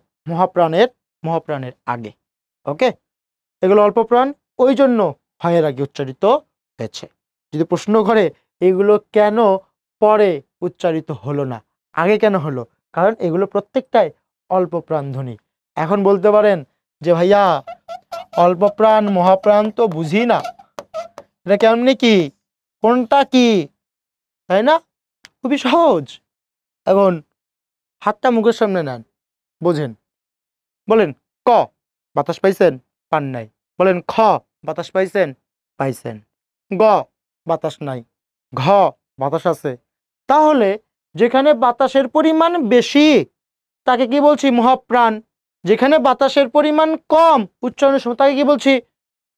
মহাপ্রাণের আগে। ওকে, এগুলো অল্প প্রাণ, ওই জন্য হয়ের আগে উচ্চারিত হয়েছে। যদি প্রশ্ন করে এগুলো কেন পরে উচ্চারিত হলো না, আগে কেন হলো? কারণ এগুলো প্রত্যেকটাই অল্প প্রাণ ধ্বনি। এখন বলতে পারেন যে ভাইয়া অল্প প্রাণ মহাপ্রাণ তো বুঝি না, এটা কেমনি কি, কোনটা কি, তাই না? খুবই সহজ। এখন হাতটা মুখের সামনে নেন, বোঝেন। বলেন ক, বাতাস পাইছেন? পান নাই। বলেন খ, বাতাস পাইছেন? পাইছেন। গ, বাতাস নাই। ঘ, বাতাস আছে। তাহলে যেখানে বাতাসের পরিমাণ বেশি তাকে কি বলছি? মহাপ্রাণ। যেখানে বাতাসের পরিমাণ কম উচ্চারণের সময় তাকে কি বলছি?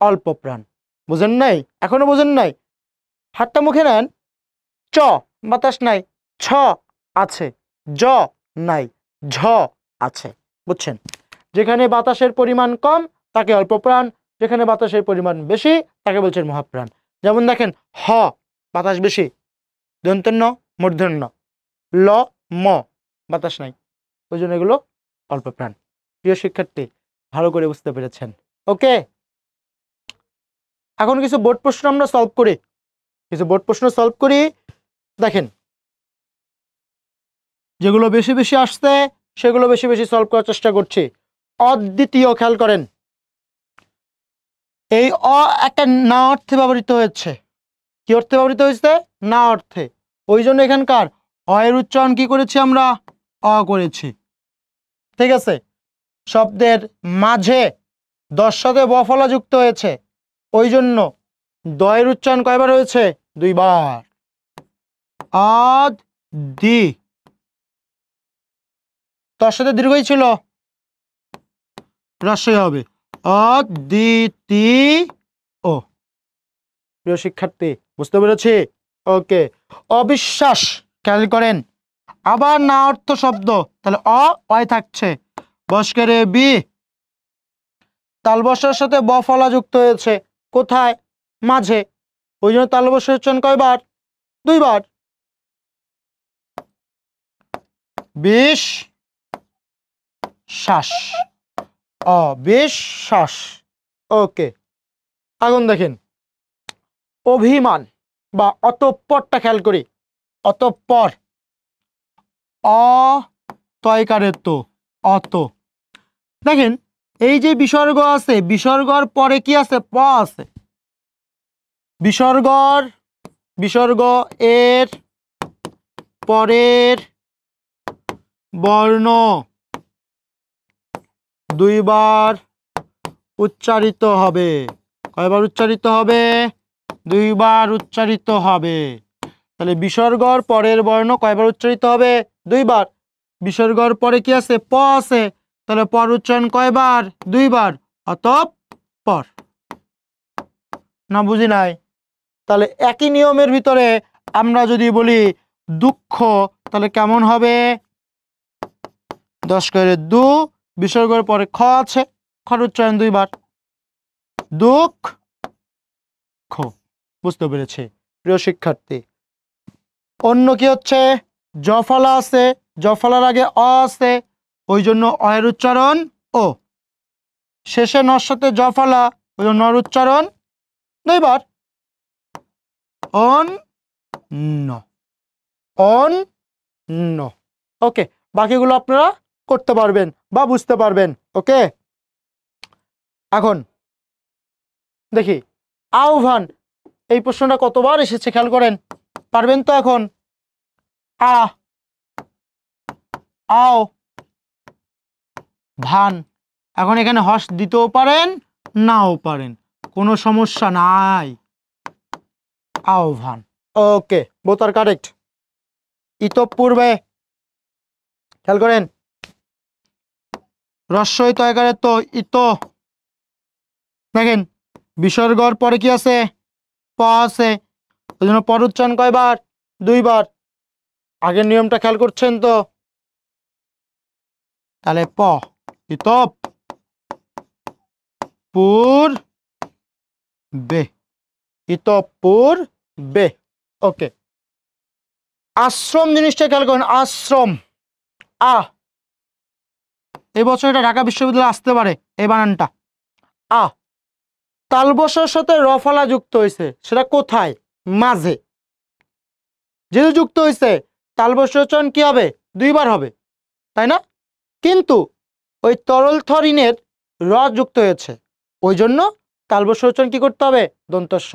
অল্প প্রাণ। বুঝেন নাই? এখনো বোঝেন নাই? হাতটা মুখে নেন। চ, বাতাস নাই। ছ, আছে। জ, নাই। ঝ, আছে। বুঝছেন? যেখানে বাতাসের পরিমাণ কম তাকে অল্প প্রাণ, যেখানে বাতাসের পরিমাণ বেশি তাকে বলছেন মহাপ্রাণ। যেমন দেখেন, হ, বাতাস বেশি, দন্তন্য, মূর্ধন্য। ল, ম, বাতাস নাই, ওই জন্য এগুলো অল্প প্রাণ। প্রিয় শিক্ষার্থী, ভালো করে বুঝতে পেরেছেন? ওকে, এখন কিছু বোর্ড প্রশ্ন আমরা সলভ করি, দেখেন যেগুলো বেশি বেশি আসছে সেগুলো বেশি বেশি সলভ করার চেষ্টা করছি। অদ্বিতীয়, খেয়াল করেন, এই অ একটা না অর্থে ব্যবহৃত হয়েছে। কি অর্থে ব্যবহৃত হয়েছে? না অর্থে। ওই জন্য এখানকার অ এর উচ্চারণ কি করেছি আমরা? অ করেছি। ঠিক আছে, শব্দের মাঝে দর সাথে ব ফলা যুক্ত হয়েছে, ওই জন্য দয়ের উচ্চারণ কয়বার হয়েছে? 2 বার। আদ দি, তার সাথে দীর্ঘই ছিল, হ্রাস্বই হবে। অদ্বিতীয়। প্রিয় শিক্ষার্থী, বুঝতে পেরেছি? ওকে, অবিশ্বাস, খেয়াল করেন, আবার না অর্থ শব্দ, তাহলে অয় থাকছে, বস্কেরে বি, তালবস্যের সাথে ব ফলা যুক্ত হয়েছে, কোথায়? মাঝে, ওই জন্য তালবস্যের উচ্চারণ কয়বার? 2 বার। বিশ্বাস, অবিশ্বাস। ওকে, এখন দেখেন অভিমান বা অতঃপরটা খেয়াল করি। অতঃপর, অ তয়কারে তো, অত। দেখেন এই যে বিসর্গ আছে, বিসর্গর পরে কি আছে? প আছে। বিসর্গ এর পরের বর্ণ 2 বার উচ্চারিত হবে। কয়বার উচ্চারিত হবে? 2 বার উচ্চারিত হবে। তাহলে বিসর্গর পরের বর্ণ কয়বার উচ্চারিত হবে? 2 বার। বিসর্গর পরে কি আছে? প আছে, তাহলে পর উচ্চারণ কয়বার? 2 বার। অতঃপর। না বুঝি নাই? তাহলে একই নিয়মের ভিতরে আমরা যদি বলি দুঃখ, তাহলে কেমন হবে? 10 করে 2, বিসর্গের পরে খ আছে, খর উচ্চারণ 2 বার, দুঃখ। বুঝতে পেরেছি প্রিয় শিক্ষার্থী? অন্য কি হচ্ছে? জফলা আছে, জফলার আগে অ আছে, ওই জন্য অয়ের উচ্চারণ ও। শেষে নর সাথে জফলা, ওই জন্য নর উচ্চারণ 2 বার। অন্য। ওকে, বাকিগুলো আপনারা করতে পারবেন বা বুঝতে পারবেন। ওকে, এখন দেখি আহ্বান, এই প্রশ্নটা কতবার এসেছে খেয়াল করেন, পারবেন তো? এখন আও ভান, এখন এখানে হর্ষ দিতেও পারেন নাও পারেন, কোনো সমস্যা নাই। আহ্বান। ওকে, বোথ আর কারেক্ট। ইতঃপূর্বে খেয়াল করেন, রস্বই তয়কারে তো ইত, দেখেন বিসর্গর পরে কি আছে, প আছে, ওই জন্য পর উচ্চারণ কয়বার, 2 বার। আগের নিয়মটা খেয়াল করছেন তো? তাহলে প ইতপ পুর বে, ইতপুর বে। ওকে, আশ্রম জিনিসটা খেয়াল করেন, আশ্রম আ, এই বছর এটা ঢাকা বিশ্ববিদ্যালয়ে আসতে পারে এই বানানটা আ। তালবসার সাথে রফলা যুক্ত হয়েছে, সেটা কোথায়, মাঝে। যেহেতু যুক্ত হয়েছে তালবসার উচ্চারণ কি হবে, 2 বার হবে, তাই না? কিন্তু ওই তরল থরিনের র যুক্ত হয়েছে, ওই জন্য তালবসার উচ্চারণ কি করতে হবে, দন্তস্ব,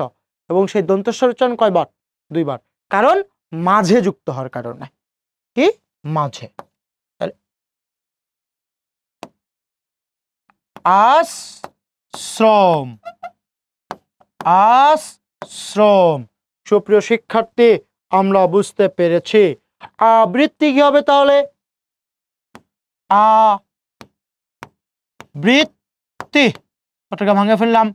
এবং সেই দন্তস্বর উচ্চারণ কয়বার, 2 বার, কারণ মাঝে যুক্ত হওয়ার কারণে। কি মাঝে? আশ্রম, আশ্রম। সুপ্রিয় শিক্ষার্থী, আমরা বুঝতে পেরেছি। আবৃত্তি কি হবে তাহলে, আবৃত্তি, ওটাকে ভাঙে ফেললাম,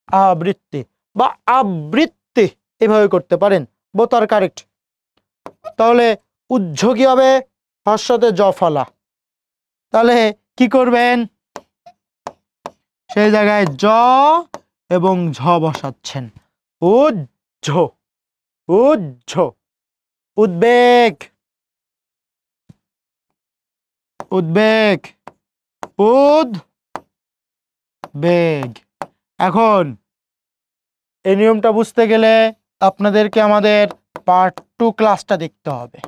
আবৃত্তি বা আবৃত্তি এভাবে করতে পারেন, বোথ আর কারেক্ট। তাহলে উজ্জ কি হবে, হর্ষতে জ ফলা, তাহলে কি করবেন, সেই জায়গায় জ এবং ঝ বসাচ্ছেন, উজ্জ, উজ্জ, উদ্বেগ, উদ্বেগ, উদ্বেগ। এখন এই নিয়মটা বুঝতে গেলে আপনাদেরকে আমাদের পার্ট 2 ক্লাসটা দেখতে হবে।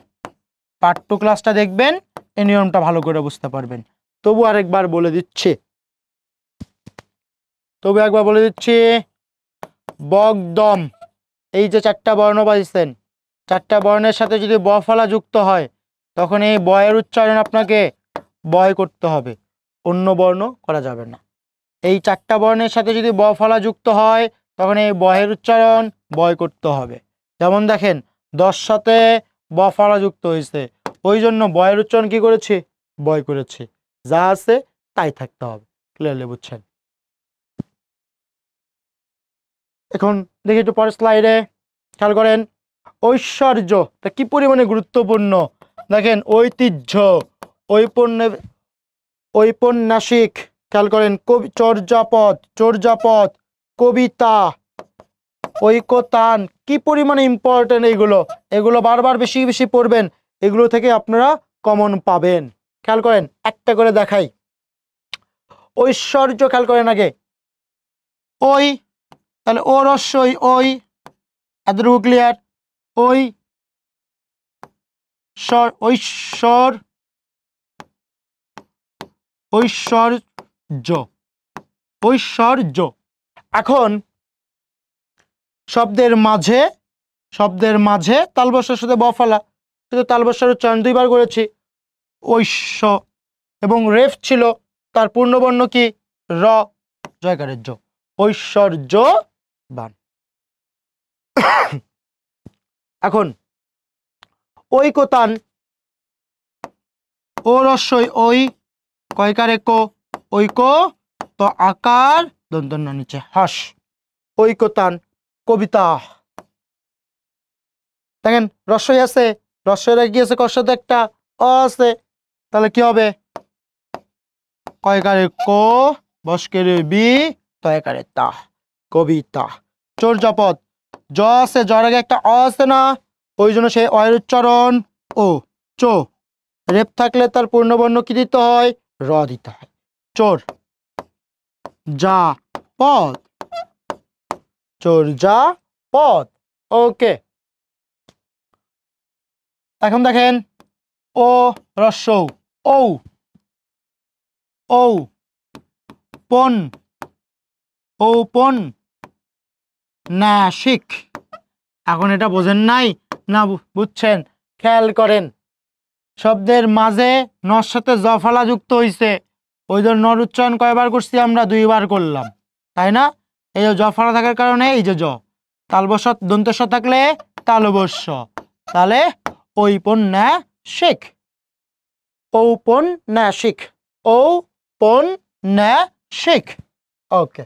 পার্ট 2 ক্লাসটা দেখবেন, এই নিয়মটা ভালো করে বুঝতে পারবেন। তবু আরেকবার বলে দিচ্ছি, বগদম, এই যে 4টা বর্ণ পাইছেন, 4টা বর্ণের সাথে যদি ব ফলা যুক্ত হয়, তখন এই বয়ের উচ্চারণ আপনাকে বয় করতে হবে, অন্য বর্ণ করা যাবে না। এই 4টা বর্ণের সাথে যদি ব ফলা যুক্ত হয়, তখন এই বয়ের উচ্চারণ বয় করতে হবে। যেমন দেখেন 10 সাথে ব ফলা যুক্ত হয়েছে, ওই জন্য বয়ের উচ্চারণ কি করেছি, বয় করেছি, যা আছে তাই থাকতে হবে। ক্লিয়ারলি বুঝছেন? এখন দেখি একটু পরের স্লাইডে, খেয়াল করেন, ঐশ্বর্য কি পরিমাণে গুরুত্বপূর্ণ। দেখেন ঐতিহ্য, ঔপন্যাসিক, খেয়াল করেন, কবি, চর্যাপদ, চর্যাপদ, কবিতা, ঐকতান, কি পরিমাণে ইম্পর্টেন্ট এইগুলো, এগুলো বারবার বেশি বেশি পড়বেন, এগুলো থেকে আপনারা কমন পাবেন। খেয়াল করেন, একটা করে দেখাই। ঐশ্বর্য খেয়াল করেন আগে, ওই, তাহলে ও রস্যই ওই, এতটুকু ক্লিয়ার। ওই ঐশ্বর, ঐশ্বর্য, ঐশ্বর্য। এখন শব্দের মাঝে তালবস্যের সাথে ব ফলা, শুধু তালবস্যের উচ্চারণ 2 বার করেছি, ঐশ্ব, এবং রেফ ছিল, তার পূর্ণবর্ণ কি, র, জয়কারের জ, ঐশ্বর্য বান। এখন ঐকতান, ও রস্যই ওই, কয়কারে কো, ঐক, তো আকার দন্তন্য নিচে হাস, ঐকতান, কবিতা। দেখেন রস্যই আছে, রস্যইরা কি আছে, কর সাথে একটা অ আছে, তাহলে কি হবে, কয়কারে কো, বস্কের বি, তয়কারে তা, কবিতা। চর্যাপদ, জ আছে, জর আগে একটা অ আছে না, ওই জন্য সেই অয়ের উচ্চারণ ও, চো, রেপ থাকলে তার পূর্ণবর্ণ কি দিতে হয়, র দিতে হয়। চোর যা পদ, চোর যা পদ। ওকে, এখন দেখেন ও রস্য ঔ, ঔ পন, ঔপন নাসিক। এখন এটা বোঝেন নাই না, বুঝছেন? খেয়াল করেন, শব্দের মাঝে নর সাথে জ ফলা যুক্ত হয়েছে, ওই জন্য নর উচ্চারণ কয়বার করছি আমরা, 2 বার করলাম, তাই না? এই যে জ ফলা থাকার কারণে এই যে জ, তালবস্য দন্তস্ব থাকলে তালবস্য, তাহলে ঔপন্যাসিক। ঔপন্যাসিক, ঔপন্যাসিক। ওকে।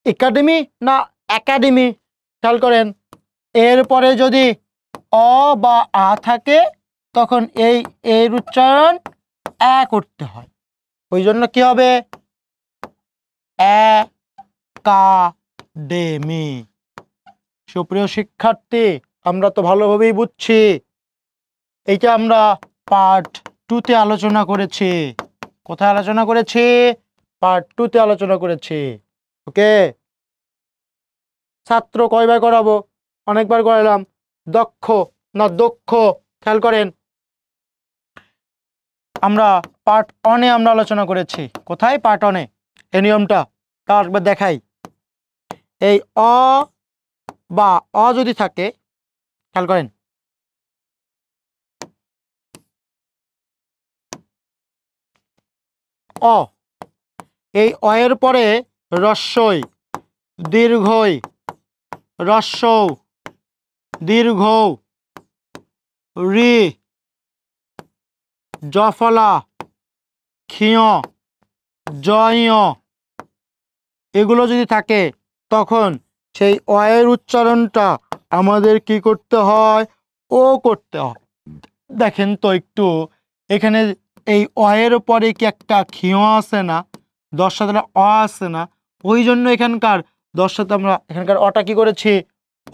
একাডেমি না একাডেমি, খেয়াল করেন এরপরে যদি অ বা আ থাকে তখন এই এর উচ্চারণ এ করতে হয়, ওই জন্য কি হবে একাডেমি। সুপ্রিয় শিক্ষার্থী, আমরা তো ভালোভাবেই বুঝছি, এইটা আমরা পার্ট 2 তে আলোচনা করেছি। কোথায় আলোচনা করেছি? পার্ট 2 তে আলোচনা করেছি। ওকে, ছাত্র কয়বার করাবো? অনেকবার করালাম। দক্ষ না দক্ষ, খেয়াল করেন আমরা পার্ট 1 এ আমরা আলোচনা করেছি। কোথায়? পার্ট 1 এ। এই নিয়মটা তাও একবার দেখাই। এই অ বা অ যদি থাকে, খেয়াল করেন অ, এই অ এর পরে রস্বই, দীর্ঘই, রস্বৌ, দীর্ঘ, রি, জফলা, ক্ষিয়, জয়, এগুলো যদি থাকে তখন সেই অ এর উচ্চারণটা আমাদের কি করতে হয়? ও করতে হয়। দেখেন তো একটু, এখানে এই অ এর পরে কি একটা ক্ষিয় আছে না, দশটাতে অ আছে না, ওই জন্য এখানকার দশটাতে আমরা এখানকার অটা কি করেছি?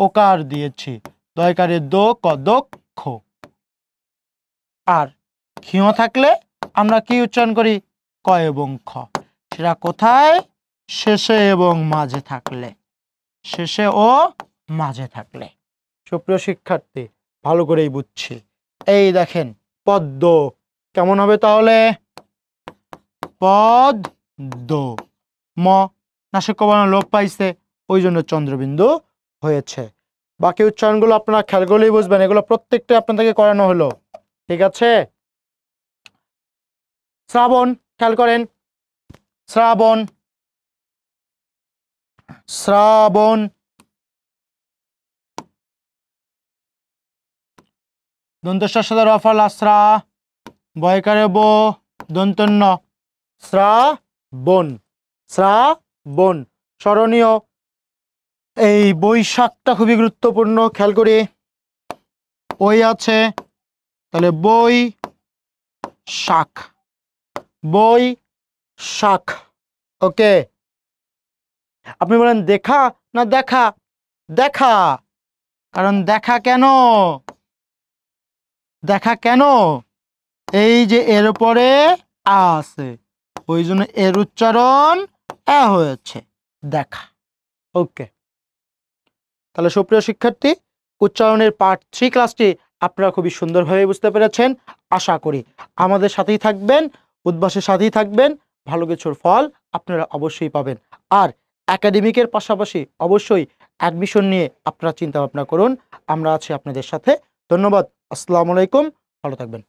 ওকার দিয়েছি। দয়কারে দো ক দক্ষ। আর ক্ষিয় থাকলে আমরা কি উচ্চারণ করি? ক এবং খ। সেটা কোথায়? শেষে এবং মাঝে থাকলে, শেষে ও মাঝে থাকলে। সুপ্রিয় শিক্ষার্থী, ভালো করেই বুঝছি। এই দেখেন পদ্ম কেমন হবে তাহলে? পদ্ম, ম নাসিক বর্ণ লোপ পাইছে, ওই জন্য চন্দ্রবিন্দু হয়েছে। বাকি উচ্চারণগুলো আপনারা খেয়াল করলেই বুঝবেন, এগুলো প্রত্যেকটা আপনাদেরকে করানো হলো। ঠিক আছে? শ্রাবণ, খেয়াল করেন শ্রাবণ, শ্রাবণ, দন্তস্বর সাথে রফলা শ্রা, বয়কারে বো, দন্তন্য, শ্রাবণ, শ্রাবণ। স্মরণীয় এই বৈশাখটা খুবই গুরুত্বপূর্ণ, খেয়াল করি ওই আছে তাহলে বই শাখ, বই শাখ। ওকে, আপনি বলেন দেখা না দেখা? দেখা, কারণ দেখা কেন? দেখা কেন? এই যে এর উপরে আ আছে, ওই জন্য এর উচ্চারণ এ হয়েছে, দেখা। ওকে, তাহলে সুপ্রিয় শিক্ষার্থী, উচ্চারণের পার্ট 3 ক্লাসটি আপনারা খুবই সুন্দরভাবে বুঝতে পেরেছেন। আশা করি আমাদের সাথেই থাকবেন, উদ্ভাসের সাথেই থাকবেন, ভালো কিছুর ফল আপনারা অবশ্যই পাবেন। আর একাডেমিকের পাশাপাশি অবশ্যই অ্যাডমিশন নিয়ে আপনারা চিন্তা ভাবনা করুন। আমরা আছি আপনাদের সাথে। ধন্যবাদ। আসসালামু আলাইকুম, ভালো থাকবেন।